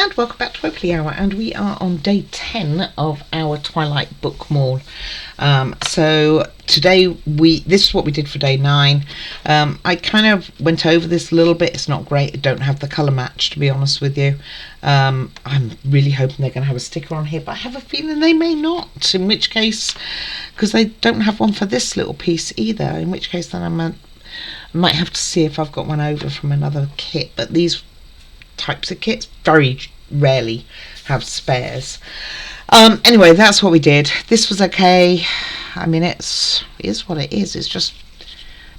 And welcome back to Oakley Hour, and we are on day 10 of our Twilight Book Mall. So today this is what we did for day 9. I kind of went over this a little bit. It's not great. I don't have the colour match, to be honest with you. I'm really hoping they're going to have a sticker on here, but I have a feeling they may not, in which case, because they don't have one for this little piece either, in which case then I might have to see if I've got one over from another kit, but these types of kits very rarely have spares. Anyway, that's what we did. This was okay. I mean, it is what it is. It's just,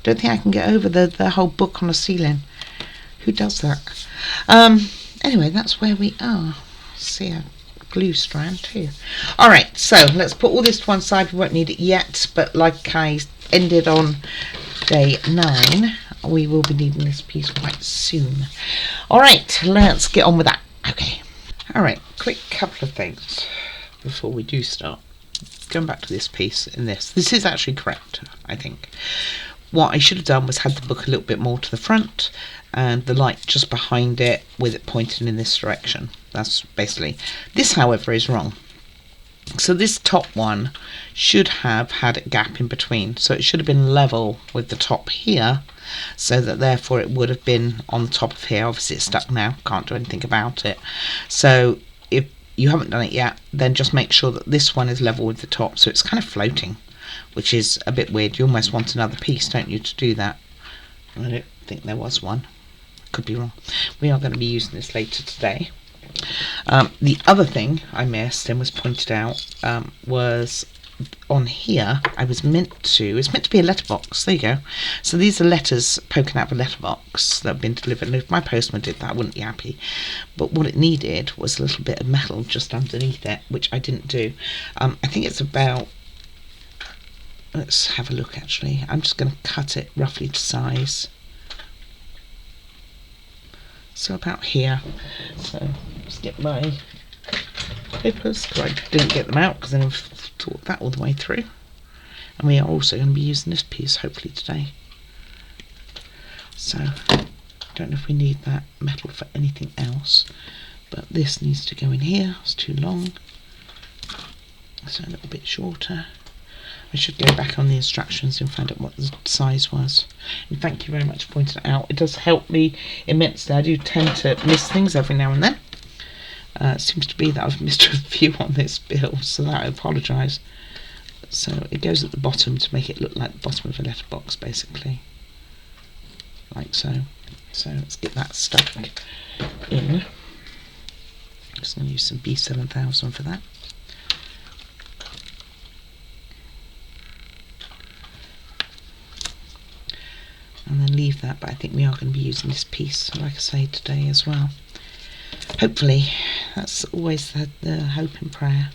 don't think I can get over the whole book on the ceiling. Who does that? Anyway, that's where we are. See a glue strand too. Alright, so let's put all this to one side. We won't need it yet, but like I ended on day 9, we will be needing this piece quite soon. Alright, let's get on with that. Okay. Alright, quick couple of things before we do start. Going back to this piece and this. This is actually correct, I think. What I should have done was had the book a little bit more to the front and the light just behind it with it pointing in this direction. That's basically. This, however, is wrong. So this top one should have had a gap in between. So it should have been level with the top here, so that therefore it would have been on the top of here. Obviously it's stuck now, can't do anything about it. So if you haven't done it yet, then just make sure that this one is level with the top, so it's kind of floating, which is a bit weird. You almost want another piece, don't you, to do that. I don't think there was one. Could be wrong. We are going to be using this later today. The other thing I missed and was pointed out was on here. It's meant to be a letterbox. There you go. So these are letters poking out of a letterbox that have been delivered, and if my postman did that I wouldn't be happy, but what it needed was a little bit of metal just underneath it, which I didn't do. I think it's about, let's have a look actually. I'm just going to cut it roughly to size. So about here. So let's get my papers, because I didn't get them out because I never thought that all the way through. And we are also going to be using this piece hopefully today. So I don't know if we need that metal for anything else, but this needs to go in here. It's too long, so a little bit shorter. I should go back on the instructions and find out what the size was. And thank you very much for pointing it out. It does help me immensely. I do tend to miss things every now and then. It seems to be that I've missed a few on this build, so that I apologise. So it goes at the bottom to make it look like the bottom of a letterbox, basically. Like so. So let's get that stuck in. Just going to use some B7000 for that. And then leave that, but I think we are going to be using this piece, like I say, today as well. Hopefully. That's always the hope and prayer.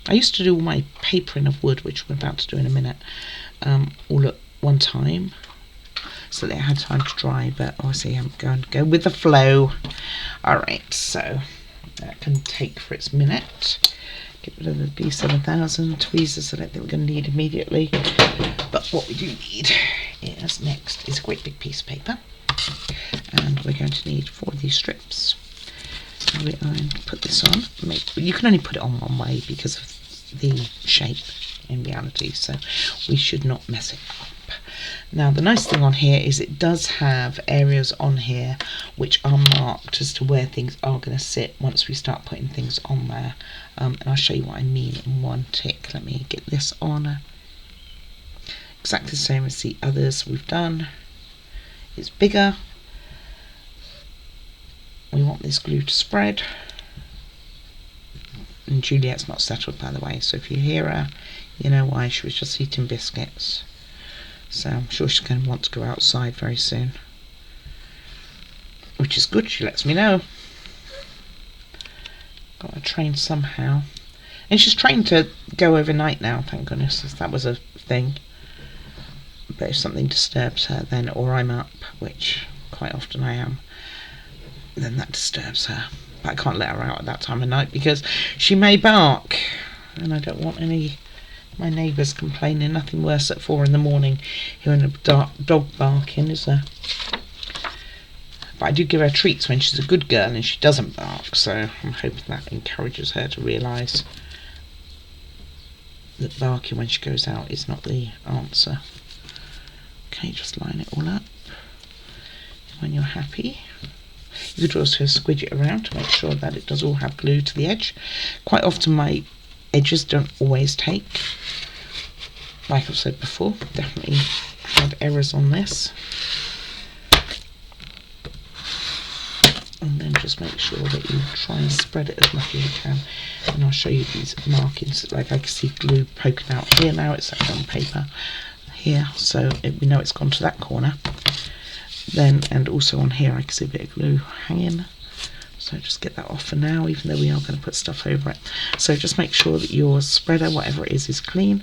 I used to do all my papering of wood, which we're about to do in a minute, all at one time, so that I had time to dry, but obviously I'm going to go with the flow. Alright, so that can take for its minute. Get rid of the B7000 tweezers. I don't think we're going to need immediately, but what we do need is next is a great big piece of paper, and we're going to need 4 of these strips. So we're going to put this on. You can only put it on one way because of the shape in reality, so we should not mess it up. Now the nice thing on here is it does have areas on here which are marked as to where things are going to sit once we start putting things on there, and I'll show you what I mean in one tick. Let me get this on. Exactly the same as the others we've done. It's bigger. We want this glue to spread. And Juliet's not settled, by the way, so if you hear her, you know why. She was just eating biscuits. So I'm sure she's going to want to go outside very soon, which is good. She lets me know. Got to train somehow. And she's trained to go overnight now, thank goodness. That was a thing. But if something disturbs her then, or I'm up, which quite often I am, then that disturbs her. But I can't let her out at that time of night because she may bark, and I don't want my neighbours complaining. Nothing worse at 4 in the morning hearing a dog barking, is there? But I do give her treats when she's a good girl and she doesn't bark, so I'm hoping that encourages her to realise that barking when she goes out is not the answer. Okay, just line it all up. When you're happy, you could also squidge it around to make sure that it does all have glue to the edge. Quite often my edges don't always take. Like I've said before, definitely had errors on this. And then just make sure that you try and spread it as much as you can. And I'll show you these markings. Like I can see glue poking out here now. It's actually on paper here, so we know it's gone to that corner. Then, and also on here I can see a bit of glue hanging. So just get that off for now, even though we are going to put stuff over it. So just make sure that your spreader, whatever it is clean.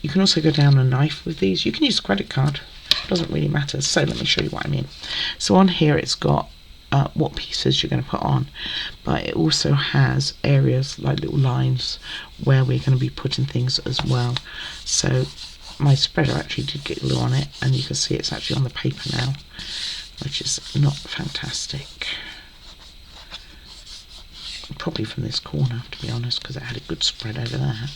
You can also go down a knife with these. You can use a credit card. Doesn't really matter. So let me show you what I mean. So on here it's got what pieces you're going to put on, but it also has areas like little lines where we're going to be putting things as well. So my spreader actually did get glue on it, and you can see it's actually on the paper now, which is not fantastic. Probably from this corner, to be honest, because it had a good spread over there.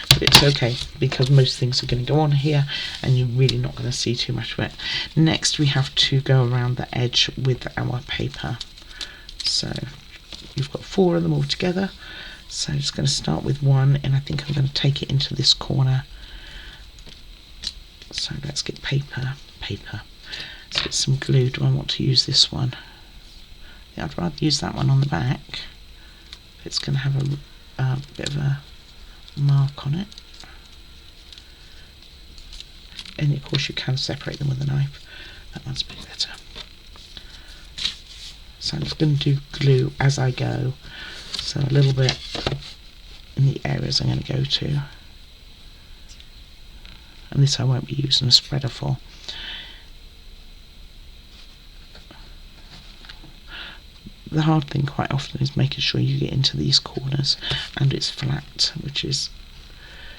But it's okay, because most things are going to go on here and you're really not going to see too much of it. Next we have to go around the edge with our paper. So you've got 4 of them all together. So I'm just going to start with one, and I think I'm going to take it into this corner. So let's get paper. Let's get some glue. Do I want to use this one? Yeah, I'd rather use that one on the back. It's going to have a bit of a mark on it. And of course you can separate them with a knife. That one's a bit better. So I'm just going to do glue as I go. So a little bit in the areas I'm going to go to. And this I won't be using a spreader for. The hard thing quite often is making sure you get into these corners and it's flat, which is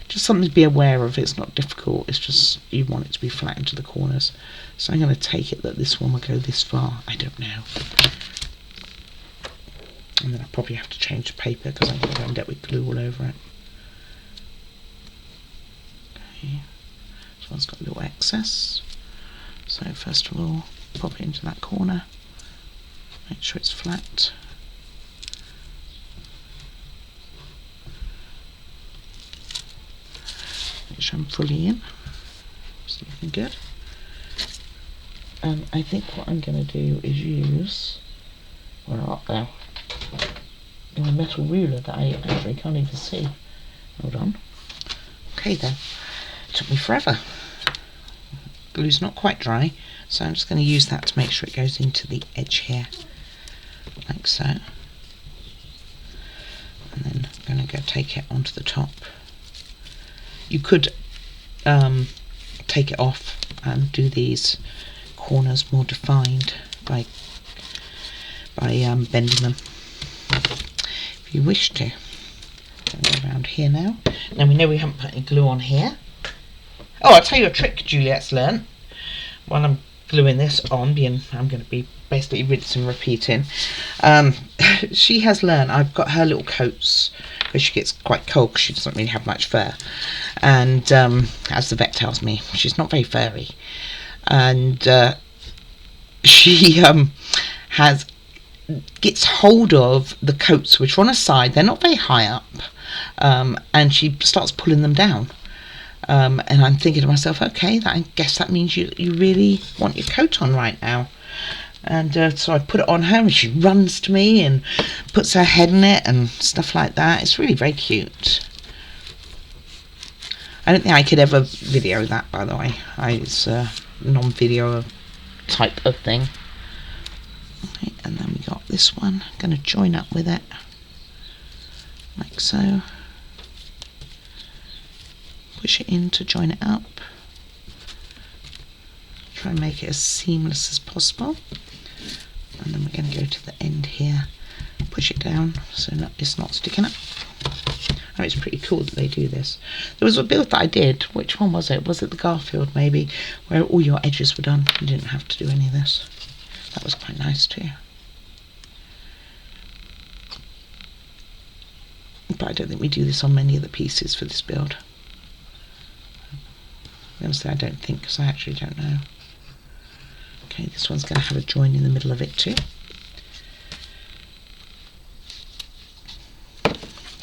just something to be aware of. It's not difficult, it's just you want it to be flat into the corners. So I'm going to take it that this one will go this far. I don't know. And then I'll probably have to change the paper because I'm going to end up with glue all over it. Okay, this one's got a little excess. So first of all, pop it into that corner. Make sure it's flat. Make sure I'm fully in. It's looking good. I think what I'm going to do is use, where up there, a metal ruler that I actually can't even see. Hold on. Okay then. It took me forever. Glue's not quite dry, so I'm just going to use that to make sure it goes into the edge here. Like so. And then I'm going to go take it onto the top. You could take it off and do these corners more defined by bending them, if you wish to. Go around here now. Now we know we haven't put any glue on here. Oh, I'll tell you a trick Juliet's learnt while I'm gluing this on, being I'm going to be basically rinse and repeating. She has learned, I've got her little coats because she gets quite cold because she doesn't really have much fur, and as the vet tells me, she's not very furry, and she gets hold of the coats which are on her side. They're not very high up, and she starts pulling them down. And I'm thinking to myself, okay, I guess that means you really want your coat on right now. And so I put it on her and she runs to me and puts her head in it and stuff like that. It's really very cute. I don't think I could ever video that, by the way. It's a non-video type of thing. Okay, and then we got this one. I'm going to join up with it, like so. Push it in to join it up. Try and make it as seamless as possible. And then we're going to go to the end here, push it down so that it's not sticking up. Oh, it's pretty cool that they do this. There was a build that I did. Which one was it? Was it the Garfield maybe? Where all your edges were done. You didn't have to do any of this. That was quite nice too. But I don't think we do this on many of the pieces for this build. Honestly, I don't think, because I actually don't know. Okay, this one's going to have a join in the middle of it too.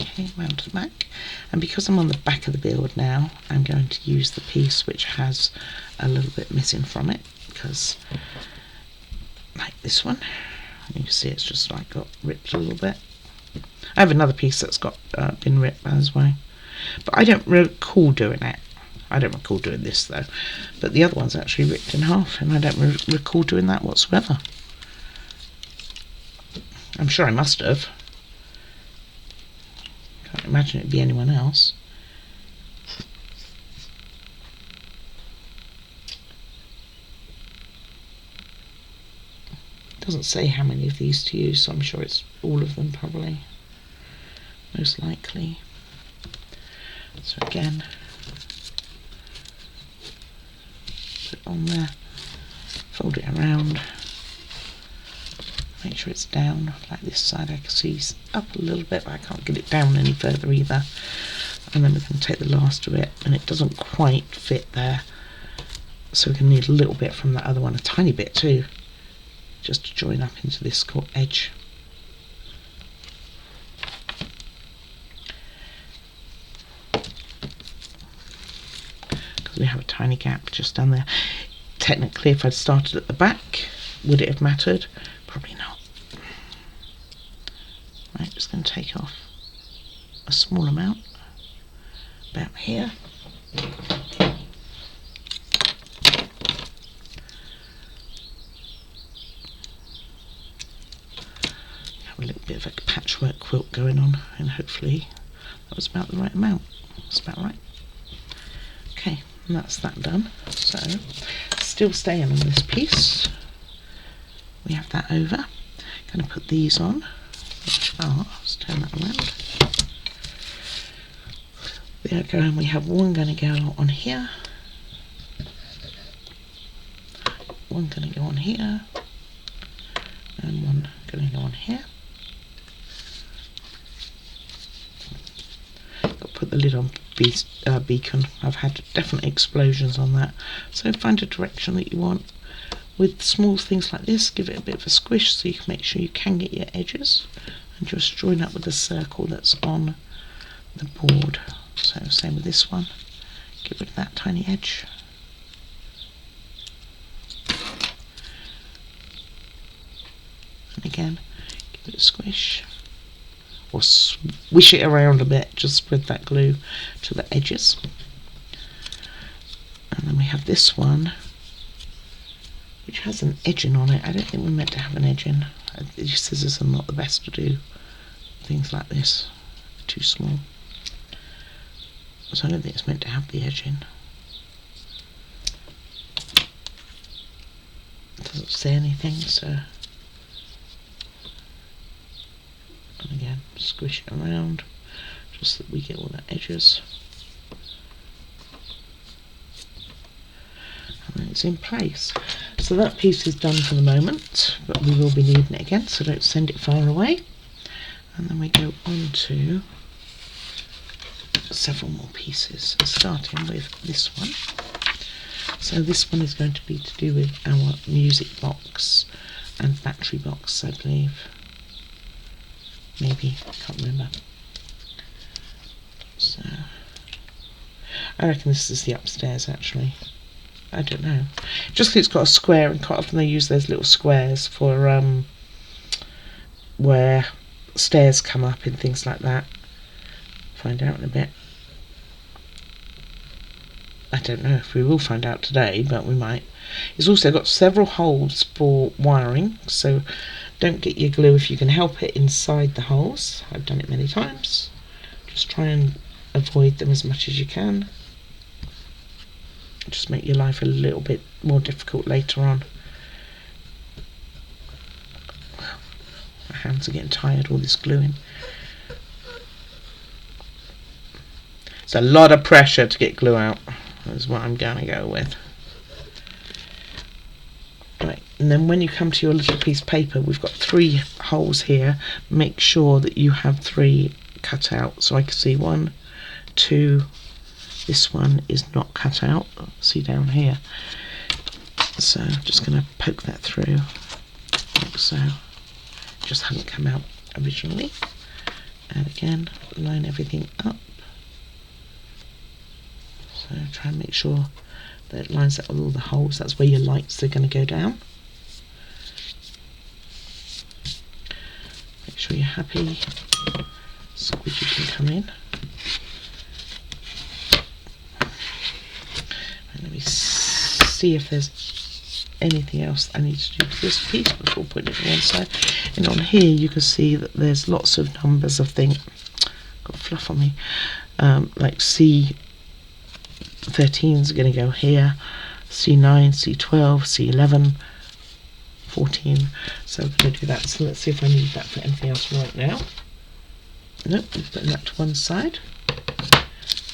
Okay, round to the back. And because I'm on the back of the build now, I'm going to use the piece which has a little bit missing from it, because like this one, you can see it's just like got ripped a little bit. I have another piece that's got been ripped as well, but I don't recall doing it. I don't recall doing this though, but the other one's actually ripped in half, and I don't recall doing that whatsoever. I'm sure I must have. Can't imagine it'd be anyone else. It doesn't say how many of these to use, so I'm sure it's all of them probably, most likely. So again, put it on there, fold it around, make sure it's down like this side. I can see it's up a little bit, but I can't get it down any further either. And then we're going to take the last of it, and it doesn't quite fit there, so we're going to need a little bit from that other one, a tiny bit too, just to join up into this edge. Because we have a tiny gap just down there. Technically, if I'd started at the back, would it have mattered? Probably not. Right, just going to take off a small amount about here. Have a little bit of a patchwork quilt going on, and hopefully that was about the right amount. That's about right. Okay, and that's that done. So, still staying on this piece, we have that over. Going to put these on, which are, let's turn that around. There we go, and we have one going to go on here, one going to go on here, and one going to go on here. Got to put the lid on beacon. I've had definite explosions on that, so find a direction that you want. With small things like this, give it a bit of a squish so you can make sure you can get your edges, and just join up with the circle that's on the board. So same with this one, get rid of that tiny edge. And again, give it a squish, or swish it around a bit, just spread that glue to the edges. And then we have this one, which has an edging on it. I don't think we're meant to have an edging. These scissors are not the best to do things like this, they're too small. So I don't think it's meant to have the edging. It doesn't say anything, so. And again, squish it around, just so that we get all the edges. And then it's in place. So that piece is done for the moment, but we will be needing it again, so don't send it far away. And then we go on to several more pieces, starting with this one. So this one is going to be to do with our music box and battery box, I believe. Maybe, I can't remember. So I reckon this is the upstairs actually. I don't know. Just 'cause it's got a square, and quite often they use those little squares for where stairs come up and things like that. Find out in a bit. I don't know if we will find out today, but we might. It's also got several holes for wiring, so don't get your glue if you can help it inside the holes. I've done it many times. Just try and avoid them as much as you can. Just make your life a little bit more difficult later on. My hands are getting tired, all this gluing. It's a lot of pressure to get glue out, is what I'm going to go with. Right, And then when you come to your little piece of paper, we've got 3 holes here. Make sure that you have 3 cut out. So I can see 1, 2, this one is not cut out. See down here. So I'm just going to poke that through like so. Just hadn't come out originally. And again, line everything up. So try and make sure that it lines up with all the holes. That's where your lights are going to go down. Make sure you're happy. Squidgy can come in. And let me see if there's anything else I need to do to this piece before putting it to one side. And on here you can see that there's lots of numbers. I think got fluff on me. Like C13 is going to go here, C9, C12, C11, 14. So I'm going to do that. So let's see if I need that for anything else right now. Nope, we're putting that to one side.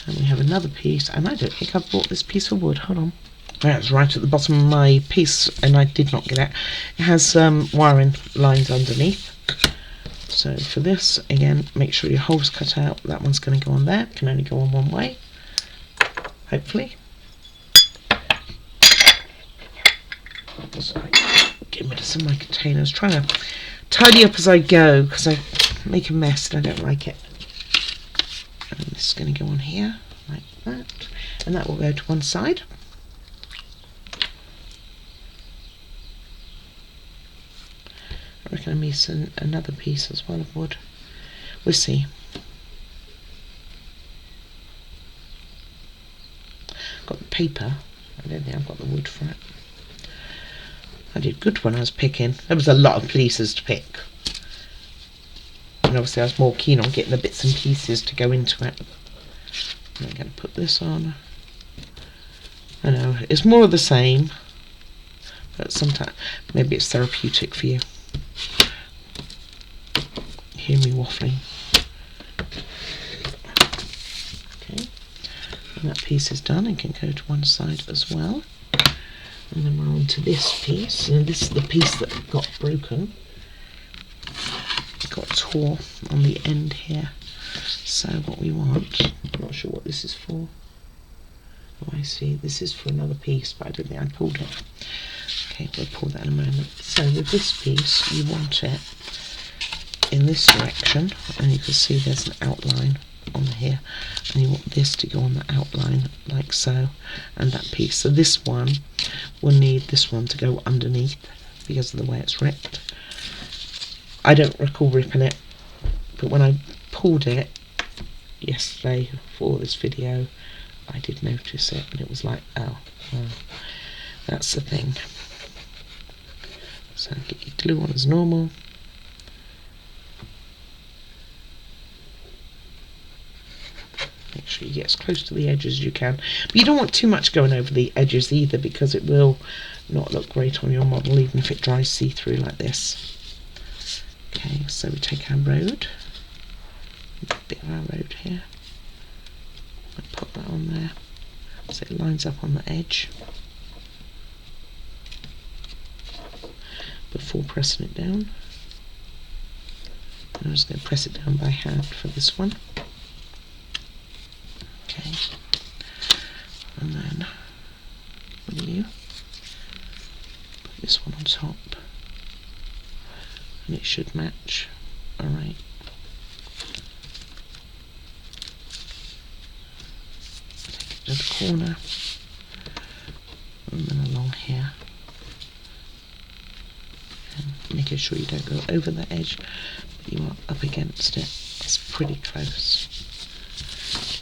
And we have another piece, and I don't think I've bought this piece of wood. Hold on. That's right at the bottom of my piece, and I did not get it. It has wiring lines underneath. So for this, again, make sure your hole's cut out. That one's going to go on there. It can only go on one way, hopefully. Sorry, getting rid of some of my containers. Trying to tidy up as I go because I make a mess and I don't like it. And this is going to go on here like that, and that will go to one side. I reckon I miss another piece as well of wood. We'll see. Got the paper. I don't think I've got the wood for it. I did good when I was picking. There was a lot of pieces to pick. And obviously I was more keen on getting the bits and pieces to go into it. I'm going to put this on. I know, it's more of the same. But sometimes, maybe it's therapeutic for you. Hear me waffling. Okay, and that piece is done and can go to one side as well. And then we're on to this piece, and this is the piece that got broken. It got tore on the end here. So what we want, I'm not sure what this is for. Oh, I see, this is for another piece, but I don't think I pulled it. Okay, we'll pull that in a moment. So with this piece, you want it in this direction, and you can see there's an outline on here, and you want this to go on the outline like so, and that piece. So this one will need this one to go underneath because of the way it's ripped. I don't recall ripping it, but when I pulled it yesterday for this video, I did notice it, and it was like, oh, well, that's the thing. So get your glue on as normal. Make sure you get as close to the edges as you can, but you don't want too much going over the edges either, because it will not look great on your model, even if it dries see-through like this. Okay, so we take our road, a bit of our road here, and put that on there so it lines up on the edge before pressing it down. I'm just going to press it down by hand for this one. Okay, and then what do you put this one on top, and it should match. Alright, take it to the corner, and then along here, and making sure you don't go over the edge, but you are up against it. It's pretty close,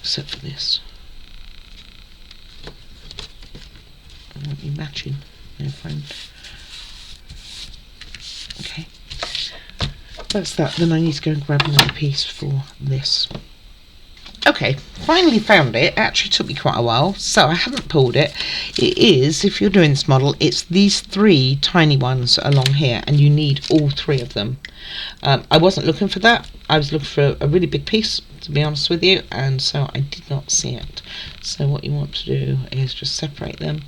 except for this. I won't be matching, no friend. Okay, that's that. Then I need to go and grab another piece for this. Okay, finally found it. It actually took me quite a while, so I haven't pulled it. It is, if you're doing this model, it's these 3 tiny ones along here, and you need all 3 of them. I wasn't looking for that. I was looking for a really big piece, to be honest with you, and so I did not see it. So what you want to do is just separate them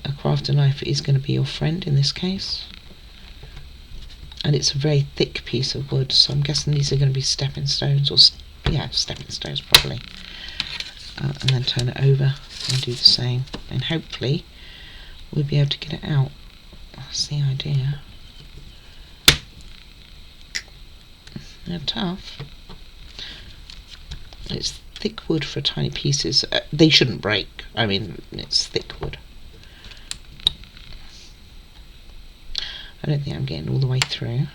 a crafter knife is going to be your friend in this case. And it's a very thick piece of wood, so I'm guessing these are going to be stepping stones, or stepping stones probably. And then turn it over and do the same, and hopefully we'll be able to get it out. That's the idea. They're tough. It's thick wood for tiny pieces. They shouldn't break. I mean, it's thick wood. I don't think I'm getting all the way through.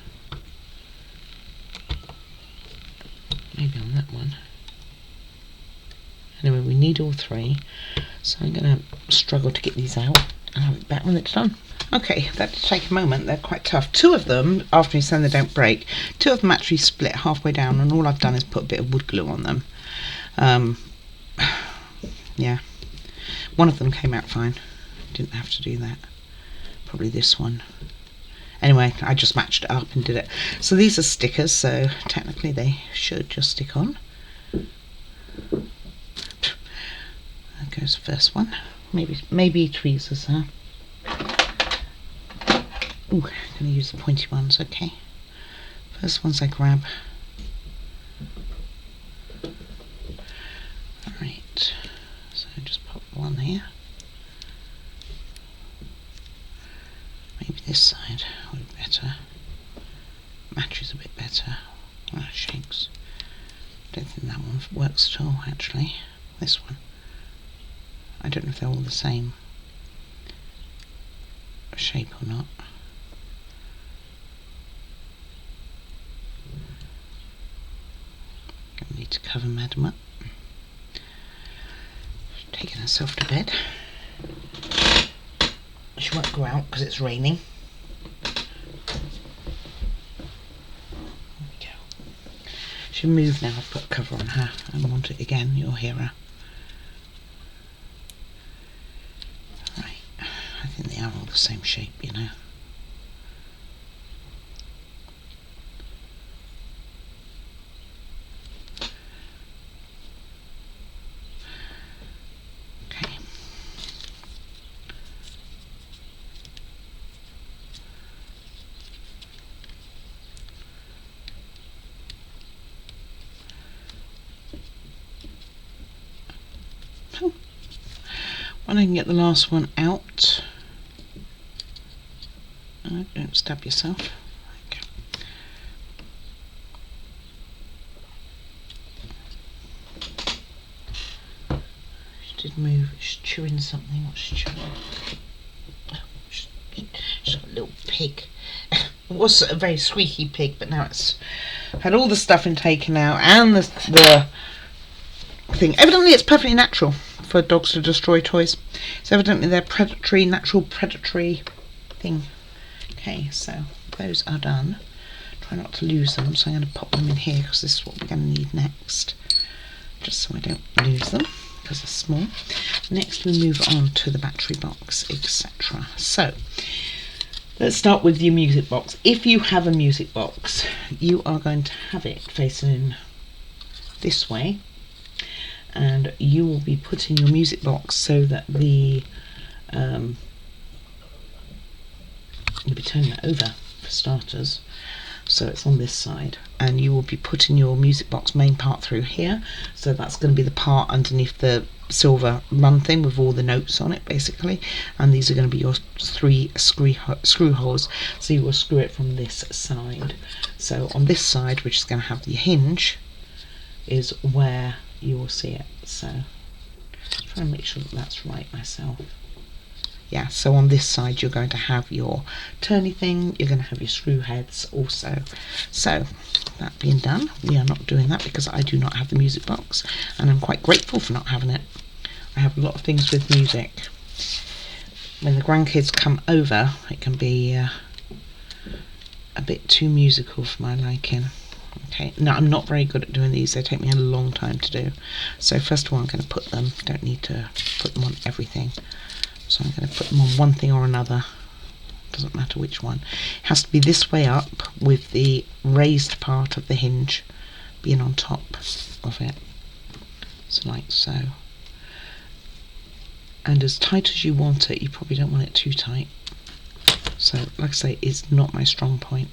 Maybe on that one. Anyway, we need all three, so I'm going to struggle to get these out, and I'll be back when it's done. Okay, that did take a moment. They're quite tough. Two of them, after you send they don't break, two of them actually split halfway down, and all I've done is put a bit of wood glue on them. Yeah, one of them came out fine. Didn't have to do that. Probably this one. Anyway, I just matched it up and did it. So these are stickers, so technically they should just stick on. There goes the first one. Maybe tweezers, huh? Ooh, I'm going to use the pointy ones, okay. First ones I grab. Alright, so just pop one here. Maybe this side would be better. Matches a bit better. Oh, shakes. Don't think that one works at all, actually. This one. I don't know if they're all the same shape or not. Gonna need to cover Madam up. She's taking herself to bed. She won't go out because it's raining. There we go. She'll move now. I've put a cover on her. I want it again. You'll hear her. Right. I think they are all the same shape, you know. When I can get the last one out. Don't stab yourself. Okay. She did move. She's chewing something. What's she chewing? Oh, she's got a little pig. It was a very squeaky pig, but now it's had all the stuffing taken out and the thing. Evidently it's perfectly natural for dogs to destroy toys. So evidently they're natural predatory thing. Okay, so those are done. Try not to lose them, so I'm going to pop them in here because this is what we're going to need next. Just so I don't lose them because they're small. Next we move on to the battery box, etc. So let's start with your music box. If you have a music box, you are going to have it facing this way. And you will be putting your music box so that you'll be turning it over for starters, so it's on this side, and you will be putting your music box main part through here, so that's going to be the part underneath the silver run thing with all the notes on it basically, and these are going to be your 3 screw holes, so you will screw it from this side. So on this side, which is going to have the hinge, is where you will see it. So try and make sure that that's right myself. Yeah, so on this side you're going to have your turny thing, you're going to have your screw heads also. So that being done, we are not doing that because I do not have the music box, and I'm quite grateful for not having it. I have a lot of things with music. When the grandkids come over, it can be a bit too musical for my liking. Okay, now I'm not very good at doing these, they take me a long time to do. So first of all I'm going to put them, don't need to put them on everything. So I'm going to put them on one thing or another, doesn't matter which one. It has to be this way up with the raised part of the hinge being on top of it. So like so. and as tight as you want it. You probably don't want it too tight. So like I say, it's not my strong point.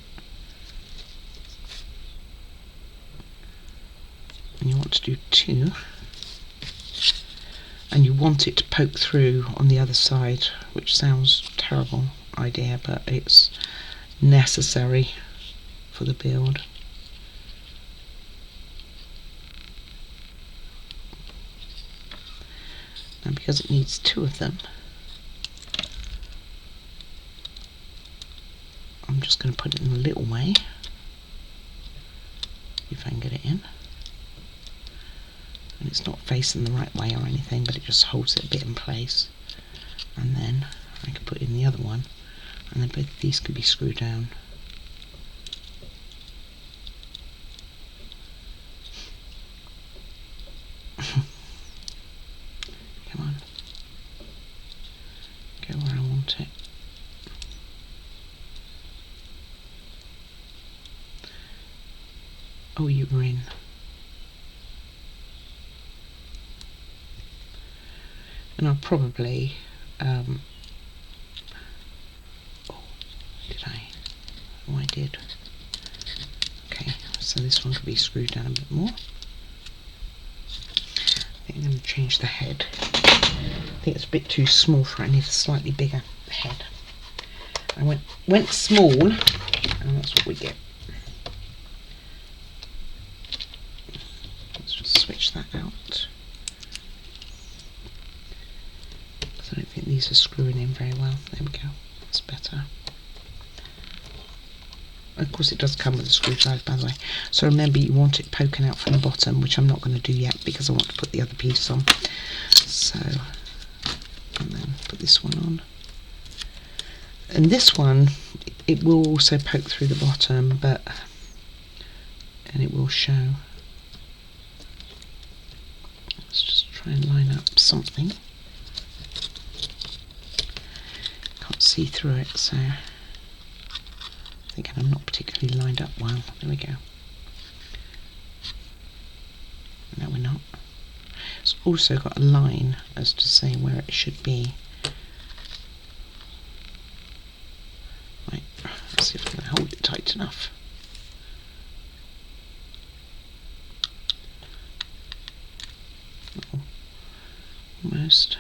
And you want to do 2, and you want it to poke through on the other side, which sounds terrible idea, but it's necessary for the build. And because it needs 2 of them, I'm just going to put it in a little way, if I can get it in. And it's not facing the right way or anything, but it just holds it a bit in place. And then I can put in the other one, and then both of these could be screwed down. Come on. Go where I want it. Oh, you were in. And I'll probably, oh, did I? Oh, I did. Okay, so this one could be screwed down a bit more. I think I'm going to change the head. I think it's a bit too small for it. I need a slightly bigger head. I went small, and that's what we get. Let's just switch that out. I don't think these are screwing in very well. There we go. That's better. Of course it does come with a screwdriver, by the way. So remember, you want it poking out from the bottom, which I'm not going to do yet because I want to put the other piece on. So, and then put this one on. And this one, it will also poke through the bottom, and it will show. Let's just try and line up something. Can't see through it, so thinking I'm not particularly lined up well. There we go. No, we're not. It's also got a line as to say where it should be. Right, let's see if I can hold it tight enough. Oh, almost.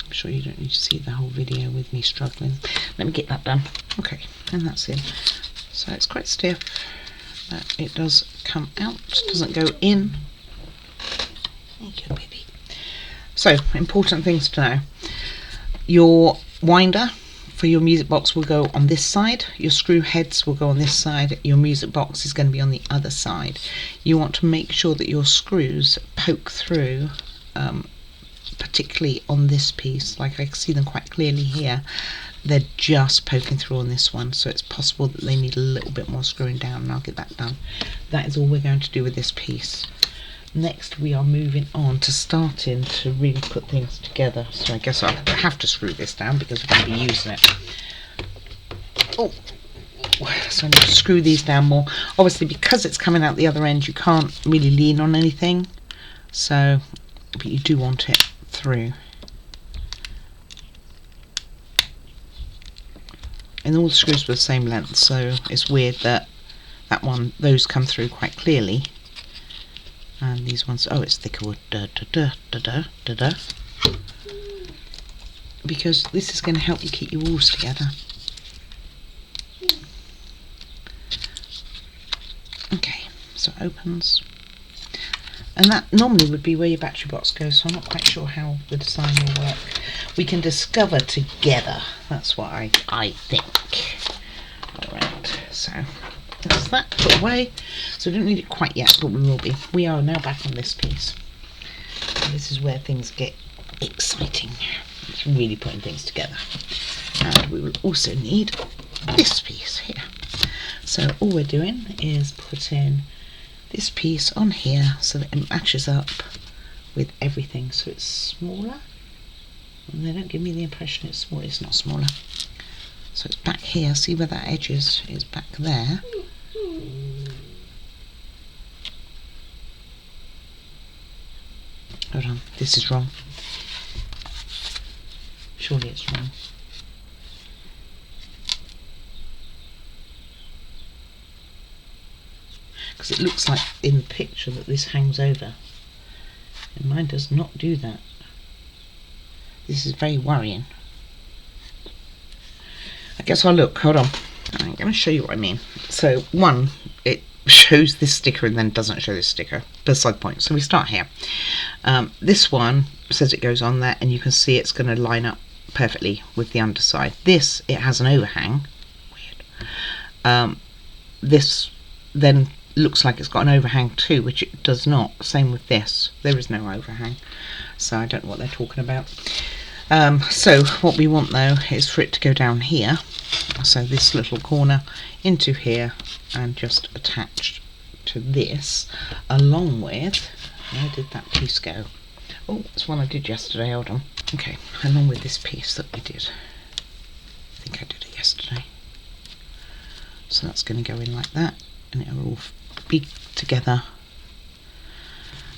I'm sure you don't need to see the whole video with me struggling. Let me get that done. Okay, and that's in. So it's quite stiff, but it does come out, doesn't go in. There you go, baby. So, important things to know. Your winder for your music box will go on this side, your screw heads will go on this side, your music box is going to be on the other side. You want to make sure that your screws poke through, particularly on this piece. Like I can see them quite clearly here. They're just poking through on this one, so it's possible that they need a little bit more screwing down, and I'll get that done. That is all we're going to do with this piece. Next we are moving on to starting to really put things together. So I guess I'll have to screw this down because we're going to be using it. Oh, so I need to screw these down more. Obviously, because it's coming out the other end, you can't really lean on anything. So, but you do want it through. And all the screws were the same length, so it's weird that those come through quite clearly. And these ones, oh, it's thicker wood, because this is going to help you keep your walls together. Okay, so it opens. And that normally would be where your battery box goes, so I'm not quite sure how the design will work. We can discover together. That's what I think. Alright, so that's that put away. So we don't need it quite yet, but we will be. We are now back on this piece. And this is where things get exciting. It's really putting things together. And we will also need this piece here. So all we're doing is putting this piece on here so that it matches up with everything, so it's smaller. And they don't give me the impression it's small. It's not smaller. So it's back here. See where that edge is? It's back there. Hold on. This is wrong. Surely it's wrong. Because it looks like in the picture that this hangs over. And mine does not do that. This is very worrying. I guess I'll look. Hold on. I'm going to show you what I mean. So, one, it shows this sticker and then doesn't show this sticker. Beside the point. So we start here. This one says it goes on there, and you can see it's going to line up perfectly with the underside. This, it has an overhang. Weird. This then looks like it's got an overhang too, which it does not. Same with this. There is no overhang. So I don't know what they're talking about. So what we want though is for it to go down here. So this little corner into here and just attached to this, along with, where did that piece go? Oh, it's one I did yesterday, hold on. Okay, along with this piece that we did. I think I did it yesterday. So that's going to go in like that, and it will all be together.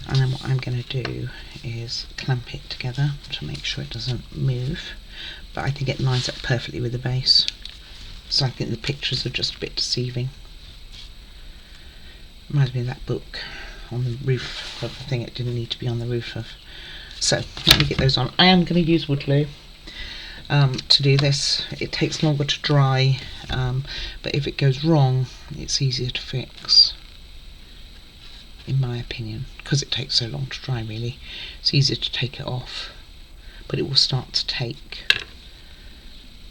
And then what I'm going to do is clamp it together to make sure it doesn't move. But I think it lines up perfectly with the base. So I think the pictures are just a bit deceiving. Reminds me of that book on the roof of the thing it didn't need to be on the roof of. So let me get those on. I am going to use wood glue to do this. It takes longer to dry, but if it goes wrong, it's easier to fix. In my opinion, because it takes so long to dry really, it's easier to take it off, but it will start to take.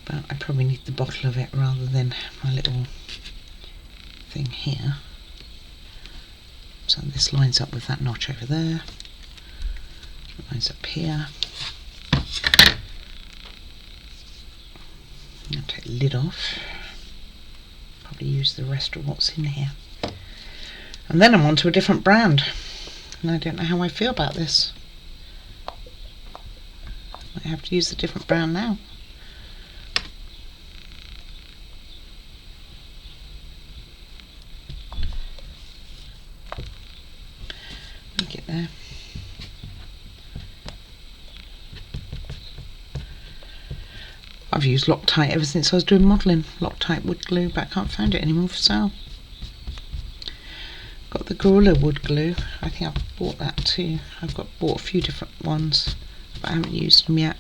But I probably need the bottle of it rather than my little thing here. So this lines up with that notch over there, it lines up here. I'm going to take the lid off, probably use the rest of what's in here. And then I'm on to a different brand, and I don't know how I feel about this. I have to use a different brand now. Let me get there. I've used Loctite ever since I was doing modelling. Loctite wood glue, but I can't find it anymore for sale. Got the Gorilla wood glue. I think I've bought that too. I've bought a few different ones, but I haven't used them yet.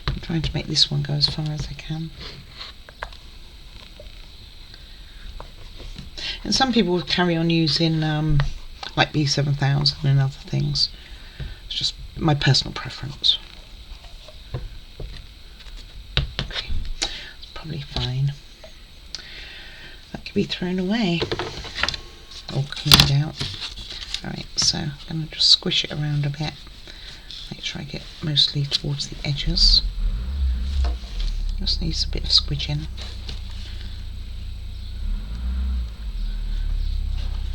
I'm trying to make this one go as far as I can. And some people will carry on using like B7000 and other things. It's just my personal preference. Okay, it's probably fine. That could be thrown away or cleaned out. Alright, so I'm going to just squish it around a bit. Make sure I get mostly towards the edges. Just needs a bit of squidging.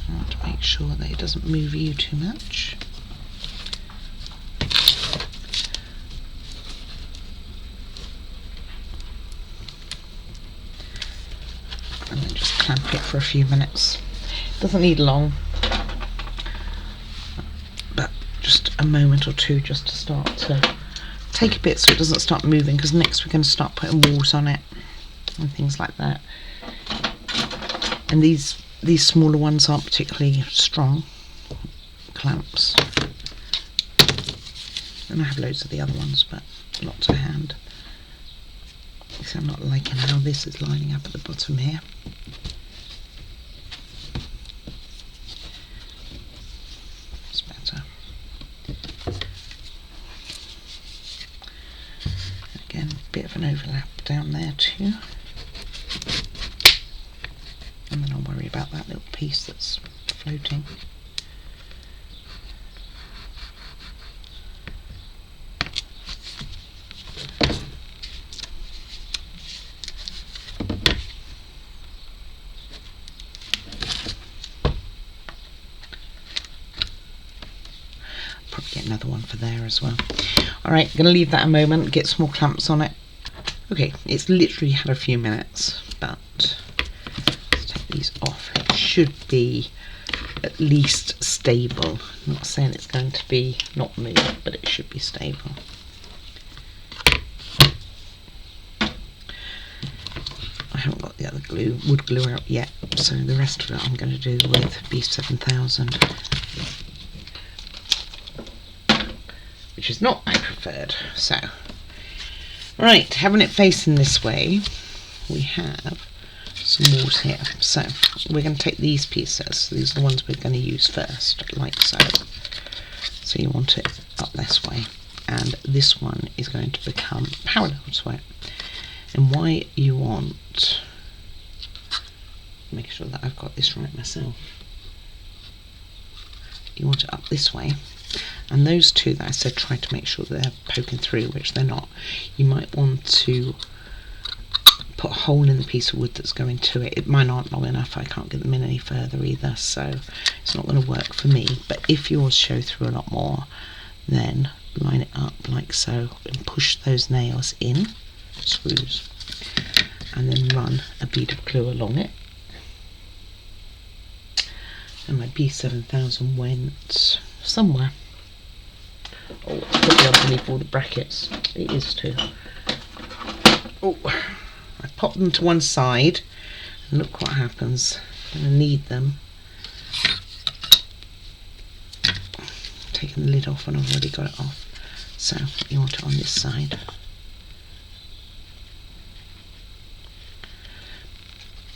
I want to make sure that it doesn't move you too much. And then just clamp it for a few minutes. Doesn't need long, but just a moment or two just to start to take a bit so it doesn't start moving, because next we're going to start putting walls on it and things like that. And these smaller ones aren't particularly strong clamps, and I have loads of the other ones, but not to hand. So I'm not liking how this is lining up at the bottom here. It's better. Again, a bit of an overlap down there too. And then I'll worry about that little piece that's floating. Probably get another one for there as well. Alright, going to leave that a moment, get some more clamps on it. Okay, it's literally had a few minutes, but let's take these off. It should be at least stable. I'm not saying it's going to be not move, but it should be stable. I haven't got the other wood glue out yet, so the rest of it I'm going to do with B7000, which is not my preferred. So, right, having it facing this way, we have some walls here. So we're going to take these pieces. These are the ones we're going to use first, like so. So you want it up this way, and this one is going to become parallel to it. And why you want, make sure that I've got this right myself, you want it up this way, and those two that I said, try to make sure they're poking through, which they're not. You might want to put a hole in the piece of wood that's going to it. Mine aren't long enough, I can't get them in any further either, so it's not going to work for me. But if yours show through a lot more, then line it up like so and push those nails in, screws, and then run a bead of glue along it. And my B7000 went somewhere. Oh, probably underneath all the brackets. It is too. Oh, I pop them to one side, and look what happens. I'm going to need them. Taking the lid off, and I've already got it off. So you want it on this side.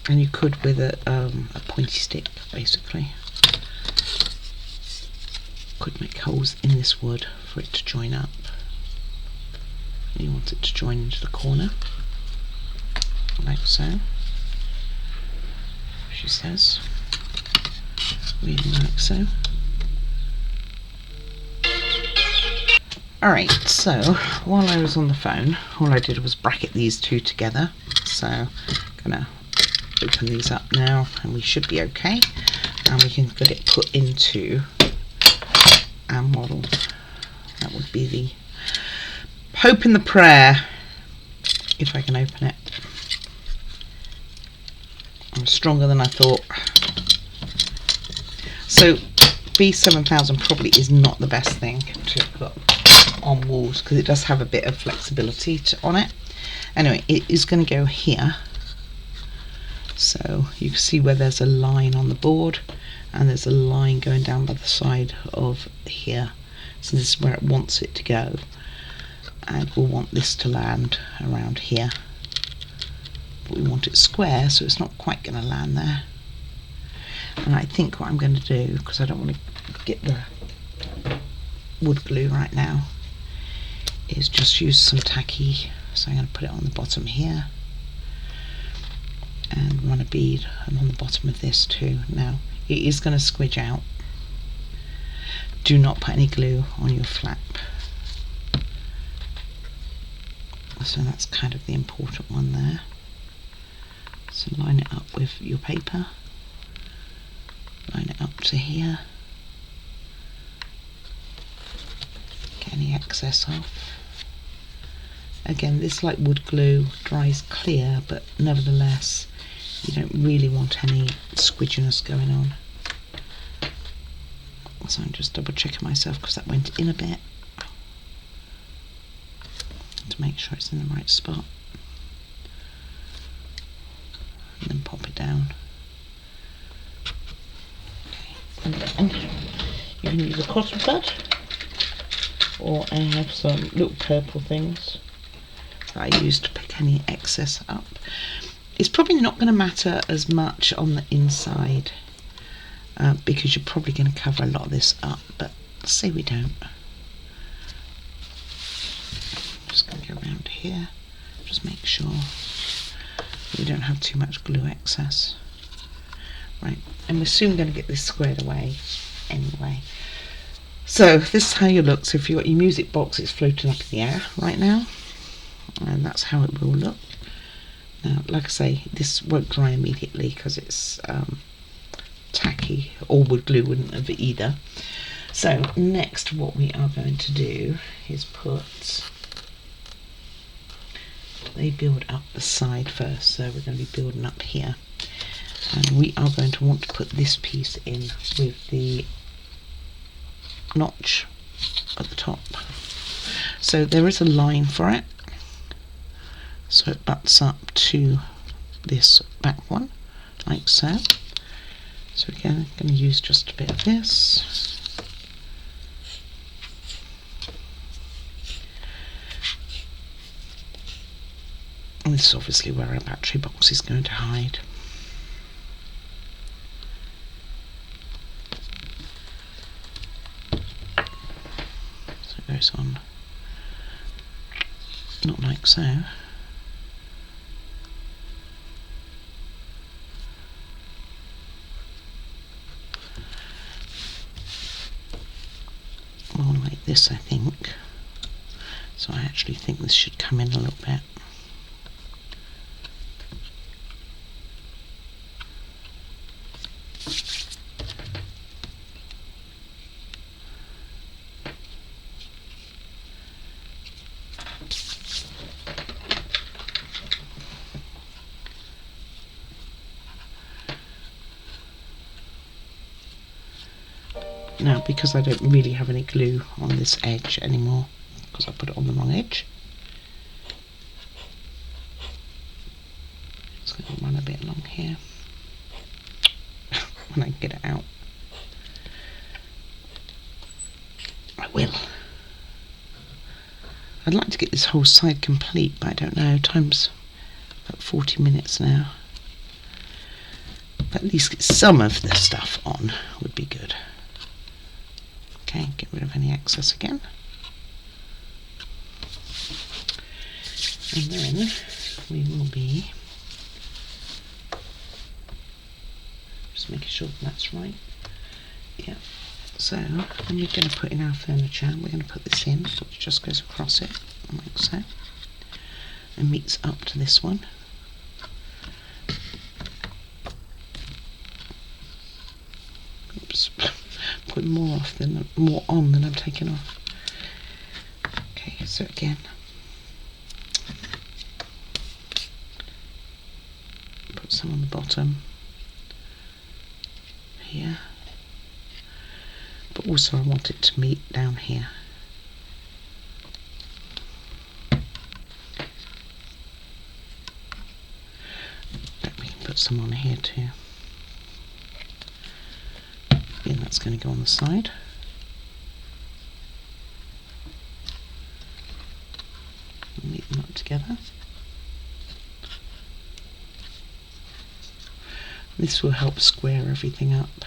And you could with a pointy stick, basically. Could make holes in this wood for it to join up. You want it to join into the corner, like so. She says, really like so. Alright, so while I was on the phone, all I did was bracket these two together. So I'm gonna open these up now, and we should be okay, and we can get it put into our model. That would be the hope and the prayer, if I can open it. I'm stronger than I thought. So B7000 probably is not the best thing to put on walls, because it does have a bit of flexibility on it. Anyway, it is going to go here. So you can see where there's a line on the board, and there's a line going down by the side of here. So this is where it wants it to go, and we'll want this to land around here. But we want it square, so it's not quite going to land there. And I think what I'm going to do, because I don't want to get the wood glue right now, is just use some tacky. So I'm going to put it on the bottom here, and run a bead on the bottom of this too. Now it is going to squidge out. Do not put any glue on your flap. So that's kind of the important one there. So line it up with your paper, line it up to here, get any excess off. Again, this, like wood glue, dries clear, but nevertheless you don't really want any squidginess going on. So I'm just double checking myself, because that went in a bit, to make sure it's in the right spot, and then pop it down. Okay. And you can use a cotton bud, or I have some little purple things that I use to pick any excess up. It's probably not going to matter as much on the inside, because you're probably going to cover a lot of this up, but say we don't. Just going to go around here, just make sure we don't have too much glue excess. Right, and we're soon going to get this squared away anyway. So this is how you look. So if you've got your music box, it's floating up in the air right now, and that's how it will look. Now, like I say, this won't dry immediately because it's tacky, or wood glue wouldn't have either. So next what we are going to do is they build up the side first, so we're going to be building up here, And we are going to want to put this piece in with the notch at the top. So there is a line for it, so it butts up to this back one, like so. So again, I'm going to use just a bit of this. And this is obviously where our battery box is going to hide. So it goes on, not like so. More like this, I think. So I actually think this should come in a little bit. Now, because I don't really have any glue on this edge anymore, because I put it on the wrong edge, it's going to run a bit along here when I get it out. I will. I'd like to get this whole side complete, but I don't know, time's about 40 minutes now. But at least get some of the stuff on would be good. Okay, get rid of any excess again. And then we will be just making sure that's right. Yeah. So then we're going to put in our furniture. We're going to put this in, so it just goes across it, like so, and meets up to this one. Oops. Put more on than I'm taking off. Okay, so again, put some on the bottom here, but also I want it to meet down here. But we can put some on here too. And that's going to go on the side. Meet them up together. This will help square everything up.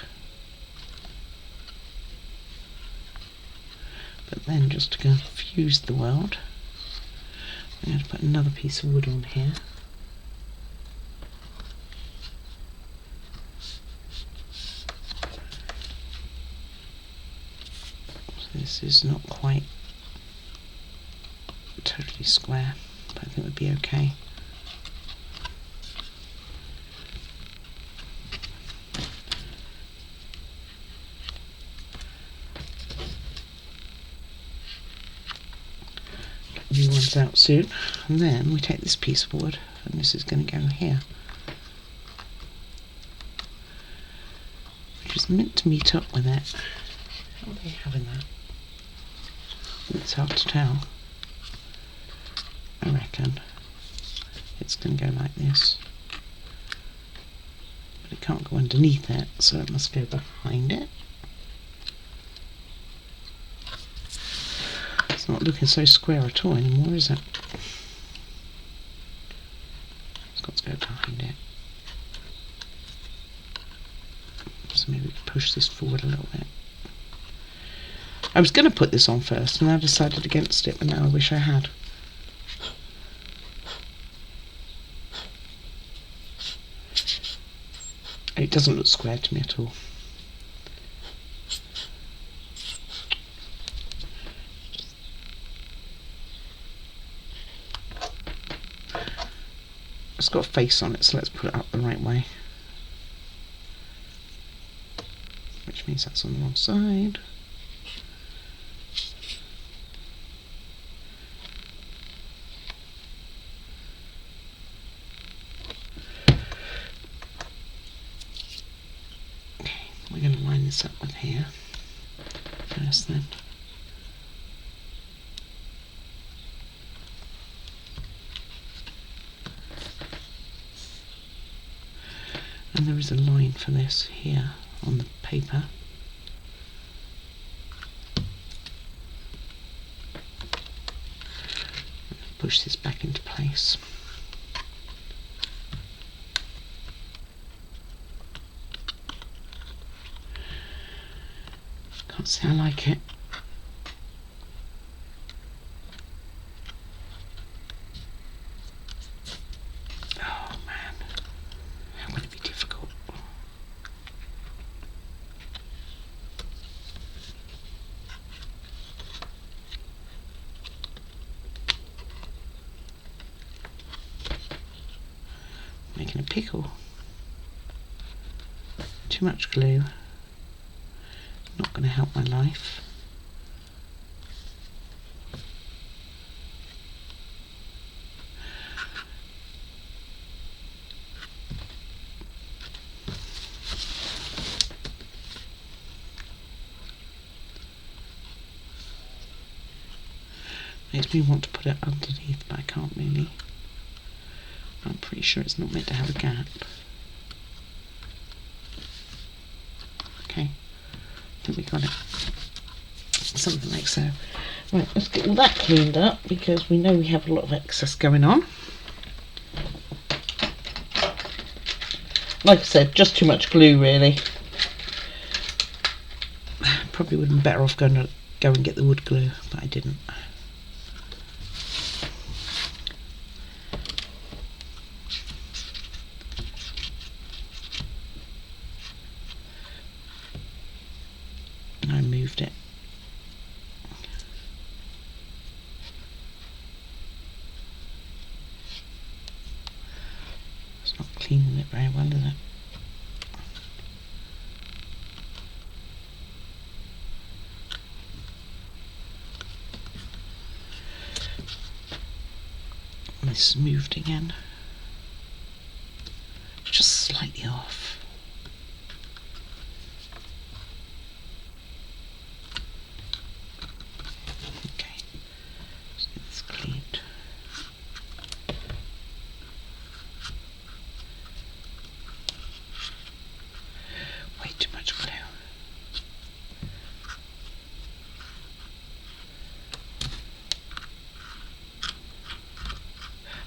But then, just to confuse the world, I'm going to put another piece of wood on here. This is not quite totally square, but I think it would be okay. Get the new ones out soon, and then we take this piece of wood, and this is going to go here, which is meant to meet up with it. How are they having that? It's hard to tell. I reckon it's going to go like this, but it can't go underneath it, so it must go behind it. It's not looking so square at all anymore, is it? It's got to go behind it. So maybe we can push this forward a little bit. I was going to put this on first, and I decided against it, but now I wish I had. It doesn't look square to me at all. It's got a face on it, so let's put it up the right way. Which means that's on the wrong side. this up with here first then. And there is a line for this here on the paper. Push this back into place. Can't say I like it. Oh man, how would it be difficult? Making a pickle. Too much glue. Not going to help my life. Makes me want to put it underneath, but I can't really. I'm pretty sure it's not meant to have a gap. Okay, I think we got it. Something like so. Right, let's get all that cleaned up because we know we have a lot of excess going on. Like I said, just too much glue really. Probably would have been better off going to go and get the wood glue, but I didn't. I moved it. It's not cleaning it very well, is it? And this is moved again. Just slightly off.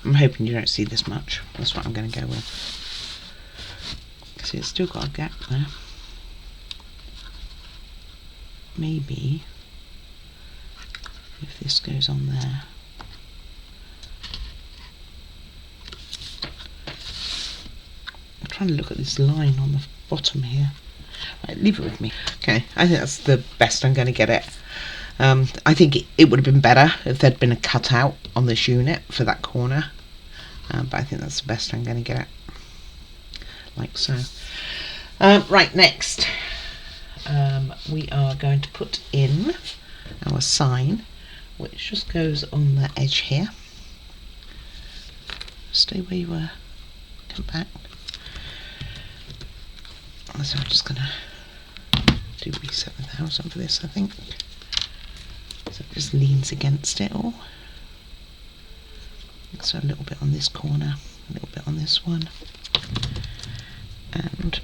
I'm hoping you don't see this much. That's what I'm going to go with. See, it's still got a gap there. Maybe if this goes on there. I'm trying to look at this line on the bottom here. Right, leave it with me. Okay, I think that's the best I'm going to get it. I think it would have been better if there'd been a cutout on this unit for that corner, but I think that's the best I'm going to get it, like so. Right, next we are going to put in our sign, which just goes on the edge here. Stay where you were, come back. So I'm just going to do B7000 for this, I think. So it just leans against it all. So a little bit on this corner, a little bit on this one, and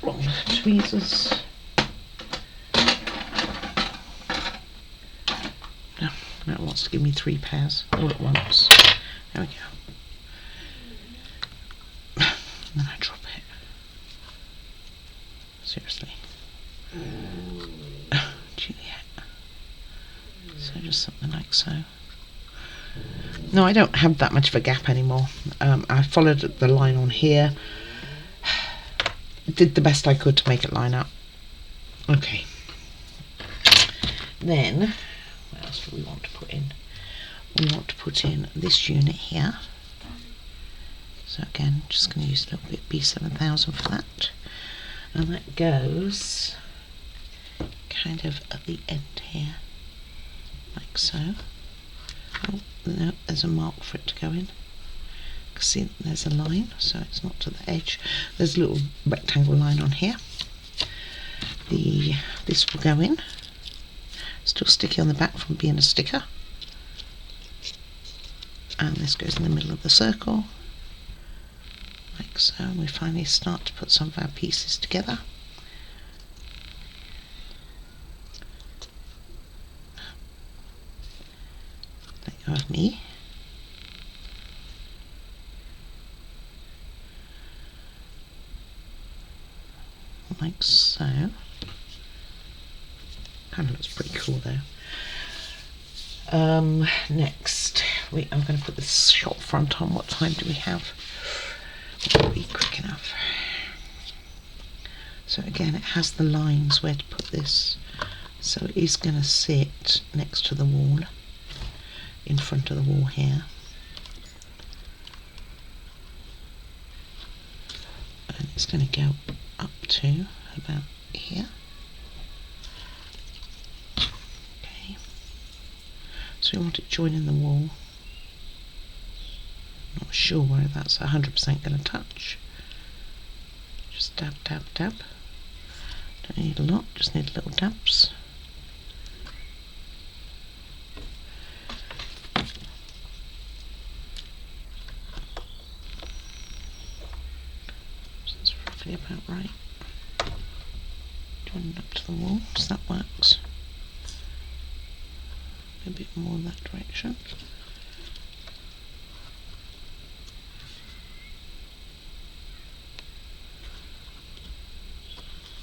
along the tweezers. No, it wants to give me 3 pairs all at once. There we go. And then I drop it. Seriously. Juliet. So just something like so. No, I don't have that much of a gap anymore. I followed the line on here. Did the best I could to make it line up. Okay. Then, what else do we want to put in? We want to put in this unit here. So again, just going to use a little bit B7000 for that. And that goes kind of at the end here, like so. Oh, no, there's a mark for it to go in. See, there's a line, so it's not to the edge. There's a little rectangle line on here. this will go in. Still sticky on the back from being a sticker. And this goes in the middle of the circle, like so, and we finally start to put some of our pieces together. Let go of me. Like so. Kind of looks pretty cool though. Next, I'm going to put this shop front on. What time do we have? Will be quick enough. So again, it has the lines where to put this. So it is going to sit next to the wall, in front of the wall here. And it's going to go up to about here. Okay. So we want it joining the wall. Not sure where that's 100% going to touch. Just dab, dab, dab. Don't need a lot, just need little dabs. So that's roughly about right. Join it up to the wall, so that works. A bit more in that direction.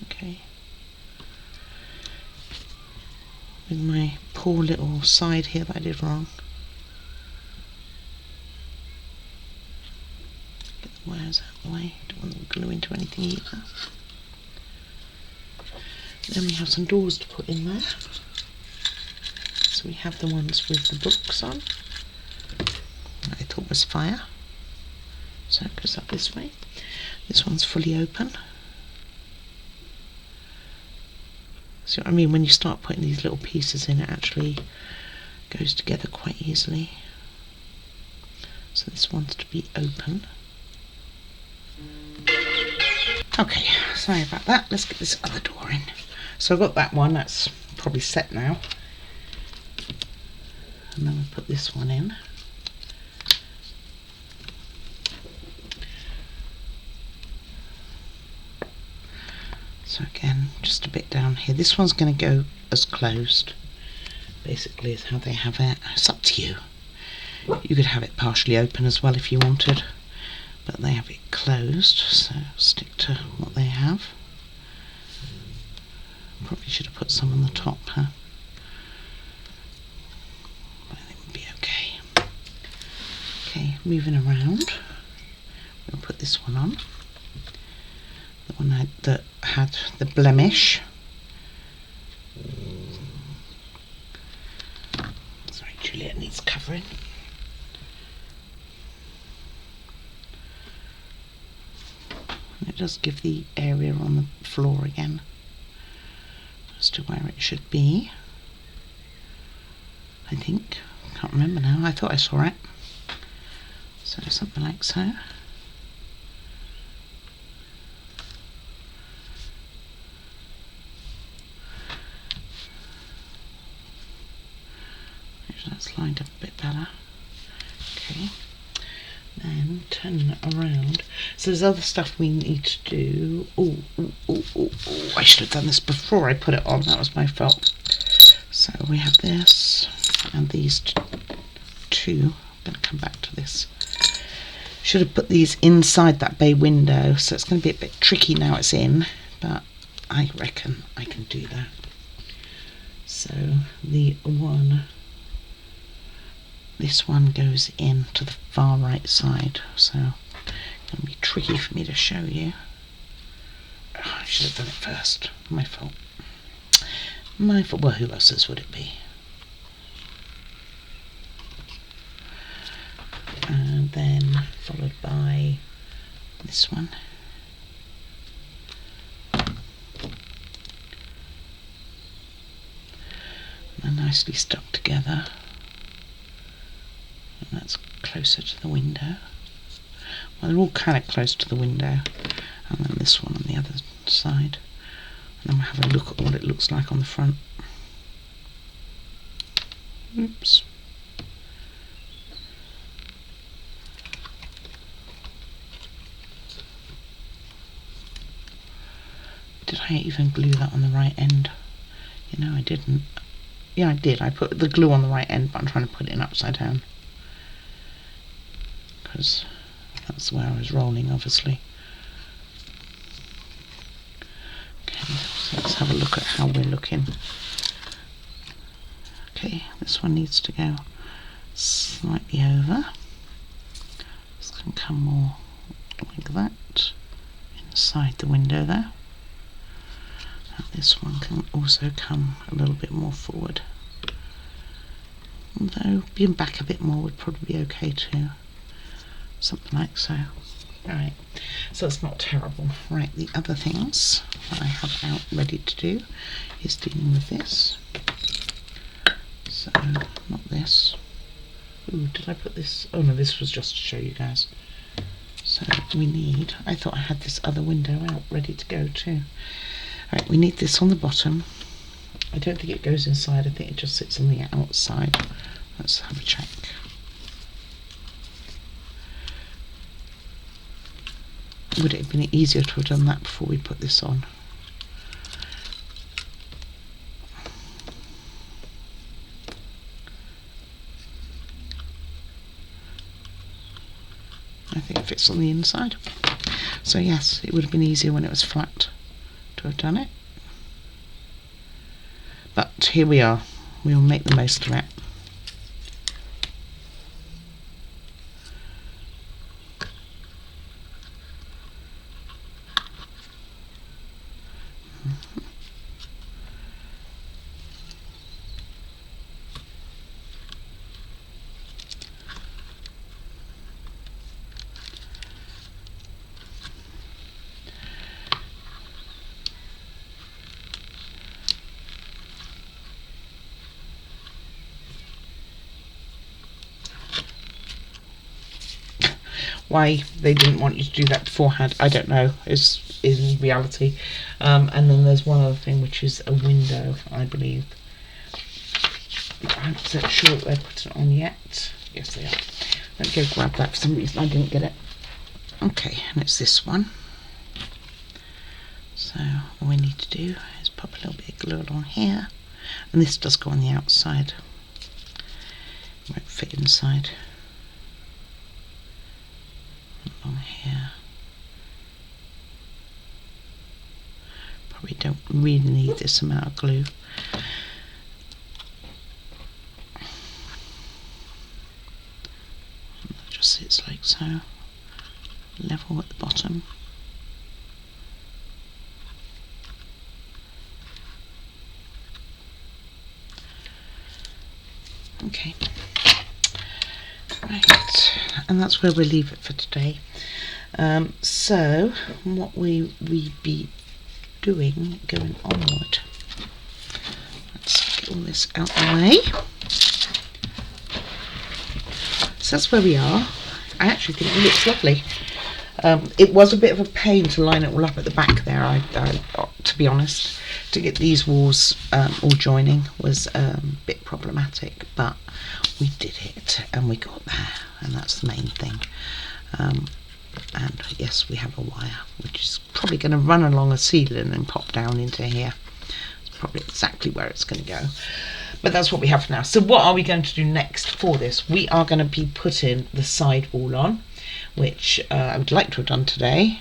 Okay. With my poor little side here that I did wrong. Get the wires out of the way. Don't want them to glue into anything either. Then we have some doors to put in there. So we have the ones with the books on. I thought was fire. So it goes up this way. This one's fully open. See what I mean? When you start putting these little pieces in, it actually goes together quite easily. So this one's to be open. Okay, sorry about that. Let's get this other door in. So I've got that one, that's probably set now. And then we put this one in. So again, just a bit down here. This one's going to go as closed, basically is how they have it. It's up to you. You could have it partially open as well if you wanted, but they have it closed, so stick to what they have. Probably should have put some on the top, huh? But I think it would be okay. Okay, moving around. We'll put this one on. The one that had the blemish. Sorry, Juliet needs covering. And it does give the area on the floor again as to where it should be. I think. Can't remember now. I thought I saw it. So something like so. That's lined up a bit better. Okay, then turn it around. So there's other stuff we need to do. Oh, I should have done this before I put it on. That was my fault. So we have this and these two. I'm going to come back to this. Should have put these inside that bay window, so it's going to be a bit tricky now it's in, but I reckon I can do that. So this one goes in to the far right side, so it's going to be tricky for me to show you. Oh, I should have done it first. My fault. My fault. Well, who else's would it be? And then followed by this one. They're nicely stuck together. And that's closer to the window. Well, they're all kind of close to the window. And then this one on the other side. And we'll have a look at what it looks like on the front. Oops. Did I even glue that on the right end? You know, I didn't. Yeah, I did. I put the glue on the right end, but I'm trying to put it in upside down, because that's where I was rolling, obviously. Okay, so let's have a look at how we're looking. Okay, this one needs to go slightly over. This can come more like that, inside the window there. And this one can also come a little bit more forward. Although being back a bit more would probably be okay too. Something like so. Alright, so it's not terrible. Right, the other things that I have out ready to do is dealing with this. So, not this. Ooh, did I put this? Oh no, this was just to show you guys. So we need, I thought I had this other window out ready to go too. Right, we need this on the bottom. I don't think it goes inside, I think it just sits on the outside. Let's have a check. Would it have been easier to have done that before we put this on? I think it fits on the inside. So yes, it would have been easier when it was flat to have done it. But here we are. We'll make the most of it. Why they didn't want you to do that beforehand, I don't know, is reality. And then there's one other thing, which is a window, I believe. I'm not sure that they've put it on yet. Yes, they are. Let me go grab that. For some reason I didn't get it. Okay, and it's this one. So all we need to do is pop a little bit of glue on here. And this does go on the outside. It won't fit inside. Along here. Probably don't really need this amount of glue. That just sits like so, level at the bottom. Okay. Right, and that's where we'll leave it for today. So what we be doing going onward, let's get all this out of the way. So that's where we are. I actually think it looks lovely. It was a bit of a pain to line it all up at the back there, I to be honest. To get these walls all joining was a bit problematic, but we did it and we got there, and that's the main thing. And yes, we have a wire which is probably going to run along a ceiling and pop down into here. It's probably exactly where it's going to go, but that's what we have for now. So what are we going to do next for this? We are going to be putting the side wall on, which I would like to have done today.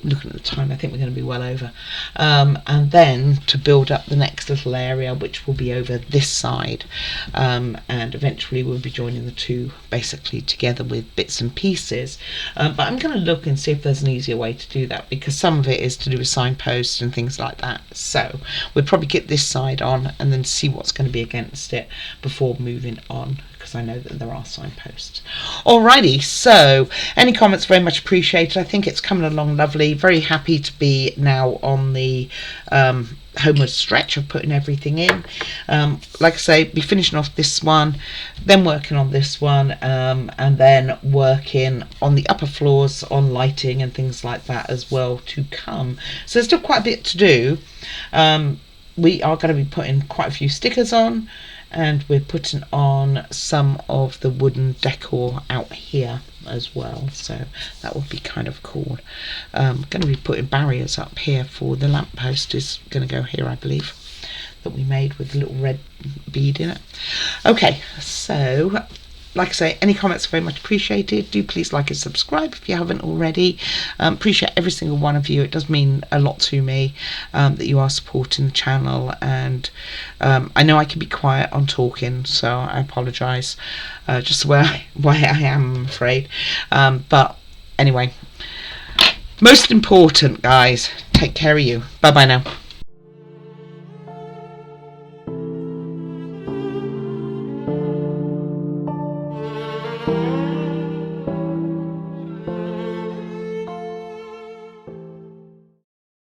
Looking at the time, I think we're going to be well over. And then to build up the next little area, which will be over this side. And eventually we'll be joining the two basically together with bits and pieces. But I'm going to look and see if there's an easier way to do that, because some of it is to do with signposts and things like that. So we'll probably get this side on and then see what's going to be against it before moving on, because I know that there are signposts. Alrighty, so any comments very much appreciated. I think it's coming along lovely. Very happy to be now on the homeward stretch of putting everything in. Like I say, be finishing off this one, then working on this one, and then working on the upper floors on lighting and things like that as well to come. So there's still quite a bit to do. We are going to be putting quite a few stickers on, and we're putting on some of the wooden decor out here as well, so that would be kind of cool. Going to be putting barriers up here for the lamppost, is going to go here, I believe, that we made with a little red bead in it. Okay, so like I say, any comments are very much appreciated. Do please like and subscribe if you haven't already. Appreciate every single one of you. It does mean a lot to me that you are supporting the channel, and I know I can be quiet on talking, so I apologise, just why I am, I'm afraid. But anyway, most important, guys, take care of you. Bye bye now.